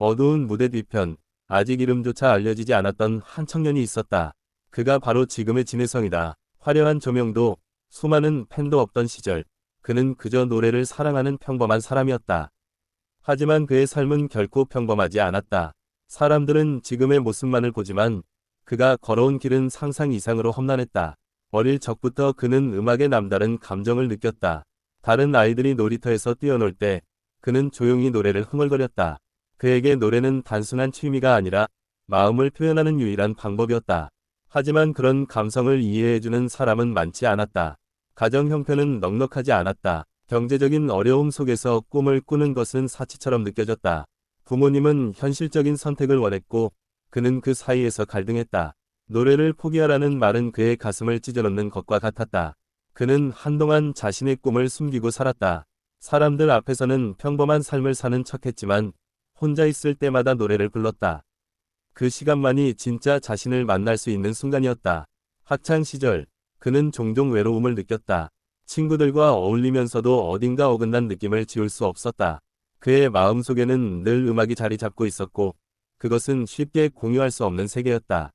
어두운 무대 뒤편, 아직 이름조차 알려지지 않았던 한 청년이 있었다. 그가 바로 지금의 진혜성이다. 화려한 조명도, 수많은 팬도 없던 시절, 그는 그저 노래를 사랑하는 평범한 사람이었다. 하지만 그의 삶은 결코 평범하지 않았다. 사람들은 지금의 모습만을 보지만 그가 걸어온 길은 상상 이상으로 험난했다. 어릴 적부터 그는 음악에 남다른 감정을 느꼈다. 다른 아이들이 놀이터에서 뛰어놀 때 그는 조용히 노래를 흥얼거렸다. 그에게 노래는 단순한 취미가 아니라 마음을 표현하는 유일한 방법이었다. 하지만 그런 감성을 이해해주는 사람은 많지 않았다. 가정 형편은 넉넉하지 않았다. 경제적인 어려움 속에서 꿈을 꾸는 것은 사치처럼 느껴졌다. 부모님은 현실적인 선택을 원했고 그는 그 사이에서 갈등했다. 노래를 포기하라는 말은 그의 가슴을 찢어놓는 것과 같았다. 그는 한동안 자신의 꿈을 숨기고 살았다. 사람들 앞에서는 평범한 삶을 사는 척했지만 혼자 있을 때마다 노래를 불렀다. 그 시간만이 진짜 자신을 만날 수 있는 순간이었다. 학창 시절, 그는 종종 외로움을 느꼈다. 친구들과 어울리면서도 어딘가 어긋난 느낌을 지울 수 없었다. 그의 마음속에는 늘 음악이 자리 잡고 있었고 그것은 쉽게 공유할 수 없는 세계였다.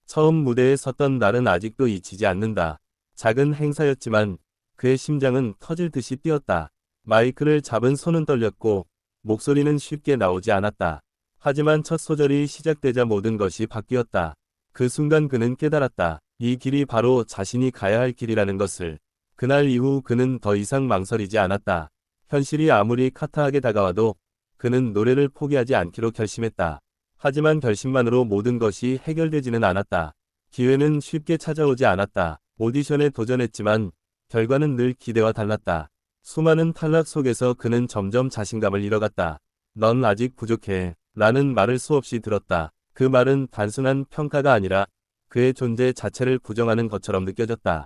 처음 무대에 섰던 날은 아직도 잊히지 않는다. 작은 행사였지만 그의 심장은 터질 듯이 뛰었다. 마이크를 잡은 손은 떨렸고 목소리는 쉽게 나오지 않았다. 하지만 첫 소절이 시작되자 모든 것이 바뀌었다. 그 순간 그는 깨달았다. 이 길이 바로 자신이 가야 할 길이라는 것을. 그날 이후 그는 더 이상 망설이지 않았다. 현실이 아무리 카타하게 다가와도 그는 노래를 포기하지 않기로 결심했다. 하지만 결심만으로 모든 것이 해결되지는 않았다. 기회는 쉽게 찾아오지 않았다. 오디션에 도전했지만 결과는 늘 기대와 달랐다. 수많은 탈락 속에서 그는 점점 자신감을 잃어갔다. 넌 아직 부족해. 라는 말을 수없이 들었다. 그 말은 단순한 평가가 아니라 그의 존재 자체를 부정하는 것처럼 느껴졌다.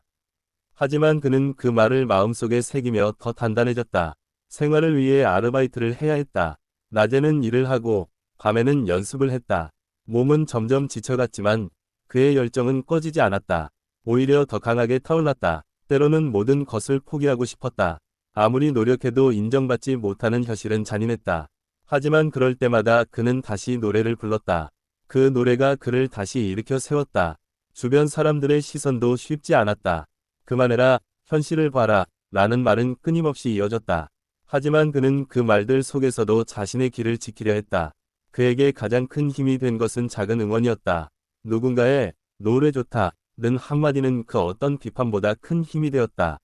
하지만 그는 그 말을 마음속에 새기며 더 단단해졌다. 생활을 위해 아르바이트를 해야 했다. 낮에는 일을 하고 밤에는 연습을 했다. 몸은 점점 지쳐갔지만 그의 열정은 꺼지지 않았다. 오히려 더 강하게 타올랐다. 때로는 모든 것을 포기하고 싶었다. 아무리 노력해도 인정받지 못하는 현실은 잔인했다. 하지만 그럴 때마다 그는 다시 노래를 불렀다. 그 노래가 그를 다시 일으켜 세웠다. 주변 사람들의 시선도 쉽지 않았다. 그만해라, 현실을 봐라, 라는 말은 끊임없이 이어졌다. 하지만 그는 그 말들 속에서도 자신의 길을 지키려 했다. 그에게 가장 큰 힘이 된 것은 작은 응원이었다. 누군가의 노래 좋다는 한마디는 그 어떤 비판보다 큰 힘이 되었다.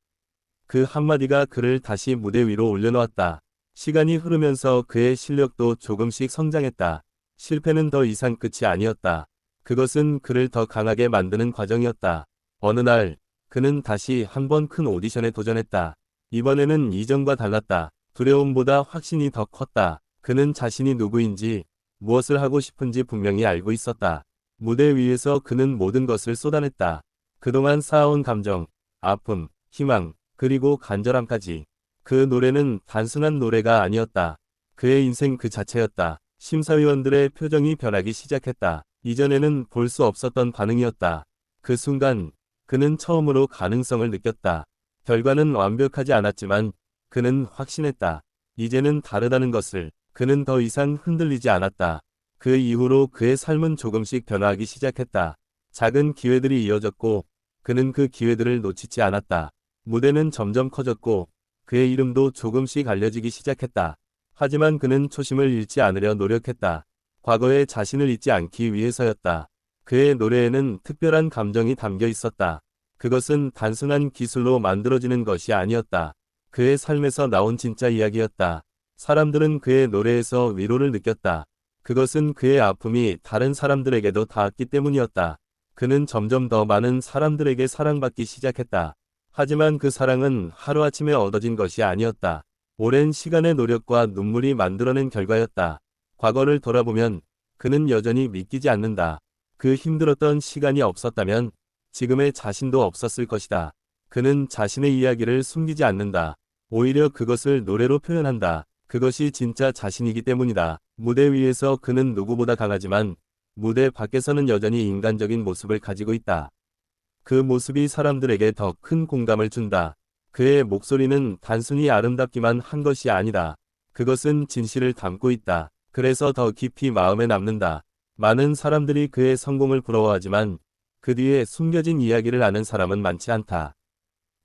그 한마디가 그를 다시 무대 위로 올려놓았다. 시간이 흐르면서 그의 실력도 조금씩 성장했다. 실패는 더 이상 끝이 아니었다. 그것은 그를 더 강하게 만드는 과정이었다. 어느 날, 그는 다시 한 번 큰 오디션에 도전했다. 이번에는 이전과 달랐다. 두려움보다 확신이 더 컸다. 그는 자신이 누구인지, 무엇을 하고 싶은지 분명히 알고 있었다. 무대 위에서 그는 모든 것을 쏟아냈다. 그동안 쌓아온 감정, 아픔, 희망, 그리고 간절함까지. 그 노래는 단순한 노래가 아니었다. 그의 인생 그 자체였다. 심사위원들의 표정이 변하기 시작했다. 이전에는 볼 수 없었던 반응이었다. 그 순간 그는 처음으로 가능성을 느꼈다. 결과는 완벽하지 않았지만 그는 확신했다. 이제는 다르다는 것을. 그는 더 이상 흔들리지 않았다. 그 이후로 그의 삶은 조금씩 변화하기 시작했다. 작은 기회들이 이어졌고 그는 그 기회들을 놓치지 않았다. 무대는 점점 커졌고 그의 이름도 조금씩 알려지기 시작했다. 하지만 그는 초심을 잃지 않으려 노력했다. 과거의 자신을 잊지 않기 위해서였다. 그의 노래에는 특별한 감정이 담겨 있었다. 그것은 단순한 기술로 만들어지는 것이 아니었다. 그의 삶에서 나온 진짜 이야기였다. 사람들은 그의 노래에서 위로를 느꼈다. 그것은 그의 아픔이 다른 사람들에게도 닿았기 때문이었다. 그는 점점 더 많은 사람들에게 사랑받기 시작했다. 하지만 그 사랑은 하루아침에 얻어진 것이 아니었다. 오랜 시간의 노력과 눈물이 만들어낸 결과였다. 과거를 돌아보면 그는 여전히 믿기지 않는다. 그 힘들었던 시간이 없었다면 지금의 자신도 없었을 것이다. 그는 자신의 이야기를 숨기지 않는다. 오히려 그것을 노래로 표현한다. 그것이 진짜 자신이기 때문이다. 무대 위에서 그는 누구보다 강하지만 무대 밖에서는 여전히 인간적인 모습을 가지고 있다. 그 모습이 사람들에게 더 큰 공감을 준다. 그의 목소리는 단순히 아름답기만 한 것이 아니다. 그것은 진실을 담고 있다. 그래서 더 깊이 마음에 남는다. 많은 사람들이 그의 성공을 부러워하지만 그 뒤에 숨겨진 이야기를 아는 사람은 많지 않다.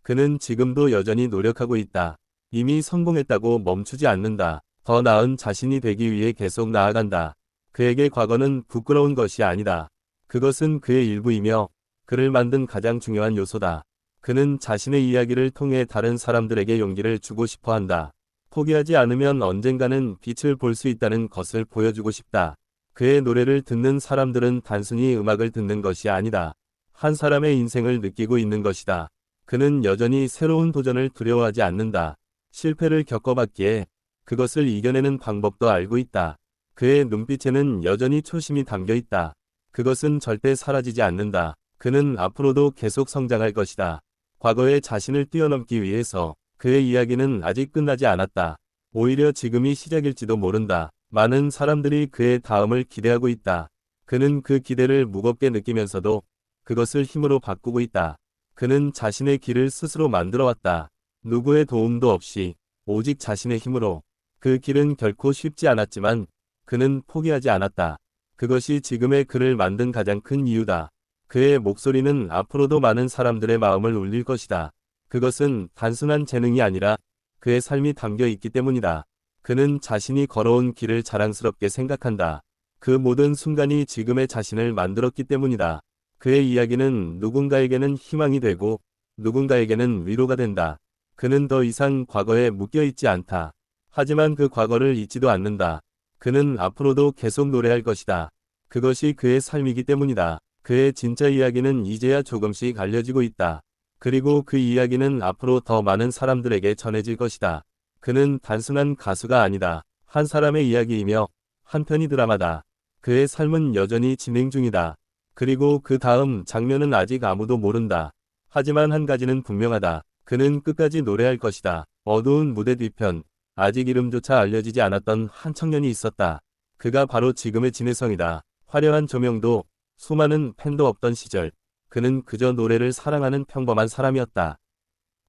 그는 지금도 여전히 노력하고 있다. 이미 성공했다고 멈추지 않는다. 더 나은 자신이 되기 위해 계속 나아간다. 그에게 과거는 부끄러운 것이 아니다. 그것은 그의 일부이며 그를 만든 가장 중요한 요소다. 그는 자신의 이야기를 통해 다른 사람들에게 용기를 주고 싶어 한다. 포기하지 않으면 언젠가는 빛을 볼 수 있다는 것을 보여주고 싶다. 그의 노래를 듣는 사람들은 단순히 음악을 듣는 것이 아니다. 한 사람의 인생을 느끼고 있는 것이다. 그는 여전히 새로운 도전을 두려워하지 않는다. 실패를 겪어봤기에 그것을 이겨내는 방법도 알고 있다. 그의 눈빛에는 여전히 초심이 담겨 있다. 그것은 절대 사라지지 않는다. 그는 앞으로도 계속 성장할 것이다. 과거의 자신을 뛰어넘기 위해서 그의 이야기는 아직 끝나지 않았다. 오히려 지금이 시작일지도 모른다. 많은 사람들이 그의 다음을 기대하고 있다. 그는 그 기대를 무겁게 느끼면서도 그것을 힘으로 바꾸고 있다. 그는 자신의 길을 스스로 만들어 왔다. 누구의 도움도 없이 오직 자신의 힘으로. 그 길은 결코 쉽지 않았지만 그는 포기하지 않았다. 그것이 지금의 그를 만든 가장 큰 이유다. 그의 목소리는 앞으로도 많은 사람들의 마음을 울릴 것이다. 그것은 단순한 재능이 아니라 그의 삶이 담겨 있기 때문이다. 그는 자신이 걸어온 길을 자랑스럽게 생각한다. 그 모든 순간이 지금의 자신을 만들었기 때문이다. 그의 이야기는 누군가에게는 희망이 되고 누군가에게는 위로가 된다. 그는 더 이상 과거에 묶여있지 않다. 하지만 그 과거를 잊지도 않는다. 그는 앞으로도 계속 노래할 것이다. 그것이 그의 삶이기 때문이다. 그의 진짜 이야기는 이제야 조금씩 알려지고 있다. 그리고 그 이야기는 앞으로 더 많은 사람들에게 전해질 것이다. 그는 단순한 가수가 아니다. 한 사람의 이야기이며 한 편의 드라마다. 그의 삶은 여전히 진행 중이다. 그리고 그 다음 장면은 아직 아무도 모른다. 하지만 한 가지는 분명하다. 그는 끝까지 노래할 것이다. 어두운 무대 뒤편, 아직 이름조차 알려지지 않았던 한 청년이 있었다. 그가 바로 지금의 진해성이다. 화려한 조명도 수많은 팬도 없던 시절, 그는 그저 노래를 사랑하는 평범한 사람이었다.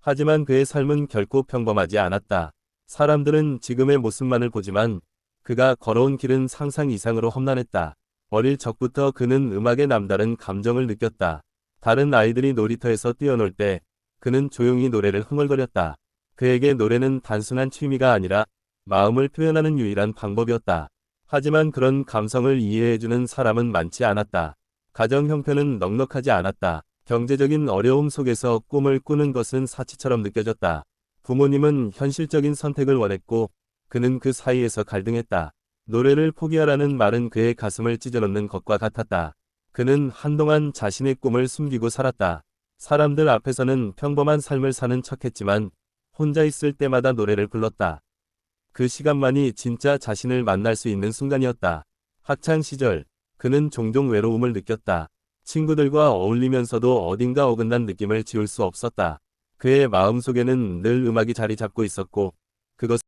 하지만 그의 삶은 결코 평범하지 않았다. 사람들은 지금의 모습만을 보지만 그가 걸어온 길은 상상 이상으로 험난했다. 어릴 적부터 그는 음악에 남다른 감정을 느꼈다. 다른 아이들이 놀이터에서 뛰어놀 때 그는 조용히 노래를 흥얼거렸다. 그에게 노래는 단순한 취미가 아니라 마음을 표현하는 유일한 방법이었다. 하지만 그런 감성을 이해해주는 사람은 많지 않았다. 가정 형편은 넉넉하지 않았다. 경제적인 어려움 속에서 꿈을 꾸는 것은 사치처럼 느껴졌다. 부모님은 현실적인 선택을 원했고 그는 그 사이에서 갈등했다. 노래를 포기하라는 말은 그의 가슴을 찢어놓는 것과 같았다. 그는 한동안 자신의 꿈을 숨기고 살았다. 사람들 앞에서는 평범한 삶을 사는 척했지만 혼자 있을 때마다 노래를 불렀다. 그 시간만이 진짜 자신을 만날 수 있는 순간이었다. 학창 시절, 그는 종종 외로움을 느꼈다. 친구들과 어울리면서도 어딘가 어긋난 느낌을 지울 수 없었다. 그의 마음속에는 늘 음악이 자리 잡고 있었고, 그것